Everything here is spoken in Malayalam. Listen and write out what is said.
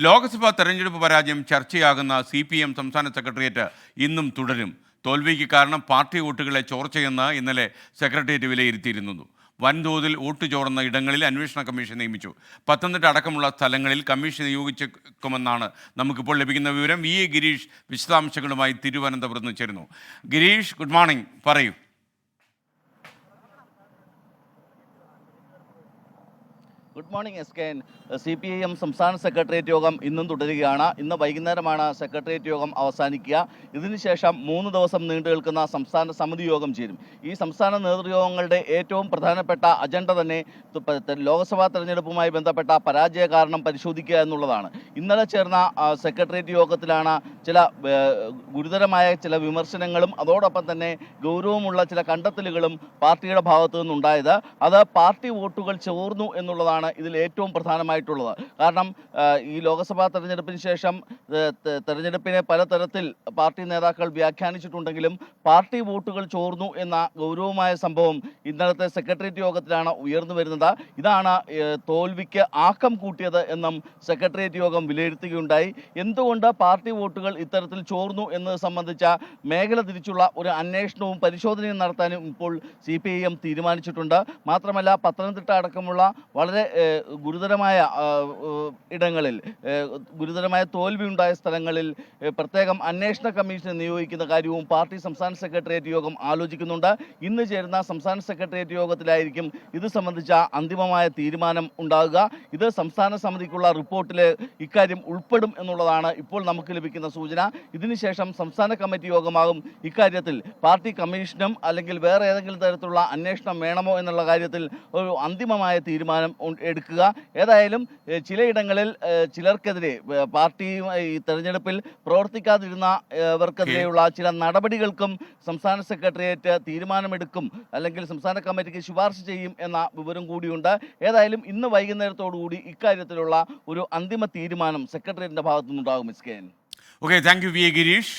ലോക്സഭാ തെരഞ്ഞെടുപ്പ് പരാജയം ചർച്ചയാകുന്ന CPM സംസ്ഥാന സെക്രട്ടേറിയറ്റ് ഇന്നും തുടരും. തോൽവിക്ക് കാരണം പാർട്ടി വോട്ടുകളെ ചോർച്ചയെന്ന് ഇന്നലെ സെക്രട്ടേറിയറ്റ് വിലയിരുത്തിയിരുന്നു. വൻതോതിൽ വോട്ട് ചോർന്ന ഇടങ്ങളിൽ അന്വേഷണ കമ്മീഷൻ നിയമിച്ചു. പത്തനംതിട്ട അടക്കമുള്ള സ്ഥലങ്ങളിൽ കമ്മീഷൻ നിയോഗിച്ചേക്കുമെന്നാണ് നമുക്കിപ്പോൾ ലഭിക്കുന്ന വിവരം. VA ഗിരീഷ് വിശദാംശങ്ങളുമായി തിരുവനന്തപുരത്ത് നിന്ന് ചേരുന്നു. ഗിരീഷ്, ഗുഡ് മോർണിംഗ്, പറയൂ. Good morning SKN. CPIM സംസ്ഥാന സെക്രട്ടേറിയറ്റ് യോഗം ഇന്നും തുടരുകയാണ്. ഇന്ന് വൈകുന്നേരമാണ് സെക്രട്ടേറിയറ്റ് യോഗം അവസാനിക്കുക. ഇതിനുശേഷം 3 ദിവസം നീണ്ടു നിൽക്കുന്ന സംസ്ഥാന സമിതി യോഗം ചേരും. ഈ സംസ്ഥാന നേതൃയോഗങ്ങളുടെ ഏറ്റവും പ്രധാനപ്പെട്ട അജണ്ട തന്നെ ലോക്സഭാ തെരഞ്ഞെടുപ്പുമായി ബന്ധപ്പെട്ട പരാജയ കാരണം പരിശോധിക്കുക എന്നുള്ളതാണ്. ഇന്നലെ ചേർന്ന സെക്രട്ടേറിയറ്റ് യോഗത്തിലാണ് ചില ഗുരുതരമായ ചില വിമർശനങ്ങളും അതോടൊപ്പം തന്നെ ഗൗരവമുള്ള ചില കണ്ടെത്തലുകളും പാർട്ടിയുടെ ഭാഗത്തു നിന്നുണ്ടായത്. അത് പാർട്ടി വോട്ടുകൾ ചോർന്നു എന്നുള്ളതാണ് ഇതിൽ ഏറ്റവും പ്രധാനമായിട്ടുള്ളത്. കാരണം ഈ ലോക്സഭാ തെരഞ്ഞെടുപ്പിന് ശേഷം തെരഞ്ഞെടുപ്പിനെ പലതരത്തിൽ പാർട്ടി നേതാക്കൾ വ്യാഖ്യാനിച്ചിട്ടുണ്ടെങ്കിലും പാർട്ടി വോട്ടുകൾ ചോർന്നു എന്ന ഗൗരവമായ സംഭവം ഇന്നലത്തെ സെക്രട്ടേറിയറ്റ് യോഗത്തിലാണ് ഉയർന്നു വരുന്നത്. ഇതാണ് തോൽവിക്ക് ആക്കം കൂട്ടിയത് എന്നും സെക്രട്ടേറിയറ്റ് യോഗം വിലയിരുത്തുകയുണ്ടായി. എന്തുകൊണ്ട് പാർട്ടി വോട്ടുകൾ ഇത്തരത്തിൽ ചോർന്നു എന്നത് സംബന്ധിച്ച മേഖല തിരിച്ചുള്ള ഒരു അന്വേഷണവും പരിശോധനയും നടത്താനും ഇപ്പോൾ CPIM തീരുമാനിച്ചിട്ടുണ്ട്. മാത്രമല്ല പത്തനംതിട്ട അടക്കമുള്ള വളരെ ഗുരുതരമായ ഇടങ്ങളിൽ ഗുരുതരമായ തോൽവി ഉണ്ടായ സ്ഥലങ്ങളിൽ പ്രത്യേകം അന്വേഷണ കമ്മീഷനെ നിയോഗിക്കുന്ന കാര്യവും പാർട്ടി സംസ്ഥാന സെക്രട്ടേറിയറ്റ് യോഗം ആലോചിക്കുന്നുണ്ട്. ഇന്ന് ചേരുന്ന സംസ്ഥാന സെക്രട്ടേറിയറ്റ് യോഗത്തിലായിരിക്കും ഇത് സംബന്ധിച്ച അന്തിമമായ തീരുമാനം ഉണ്ടാകുക. ഇത് സംസ്ഥാന സമിതിക്കുള്ള റിപ്പോർട്ടിൽ ഇക്കാര്യം ഉൾപ്പെടും എന്നുള്ളതാണ് ഇപ്പോൾ നമുക്ക് ലഭിക്കുന്ന സൂചന. ഇതിനുശേഷം സംസ്ഥാന കമ്മിറ്റി യോഗമാകും ഇക്കാര്യത്തിൽ പാർട്ടി കമ്മീഷനും അല്ലെങ്കിൽ വേറെ ഏതെങ്കിലും തരത്തിലുള്ള അന്വേഷണം വേണമോ എന്നുള്ള കാര്യത്തിൽ ഒരു അന്തിമമായ തീരുമാനം എടുക്കുക. ഏതായാലും ചിലയിടങ്ങളിൽ ചിലർക്കെതിരെ പാർട്ടി ഈ തെരഞ്ഞെടുപ്പിൽ പ്രവർത്തിക്കാതിരുന്നവർക്കെതിരെയുള്ള ചില നടപടികൾക്കും സംസ്ഥാന സെക്രട്ടേറിയറ്റ് തീരുമാനമെടുക്കും അല്ലെങ്കിൽ സംസ്ഥാന കമ്മിറ്റിക്ക് ശുപാർശ ചെയ്യും എന്ന വിവരം കൂടിയുണ്ട്. ഏതായാലും ഇന്ന് വൈകുന്നേരത്തോടുകൂടി ഇക്കാര്യത്തിലുള്ള ഒരു അന്തിമ തീരുമാനം സെക്രട്ടേറിയറ്റിന്റെ ഭാഗത്തുനിന്നുണ്ടാകും. Okay, thank you VA Girish.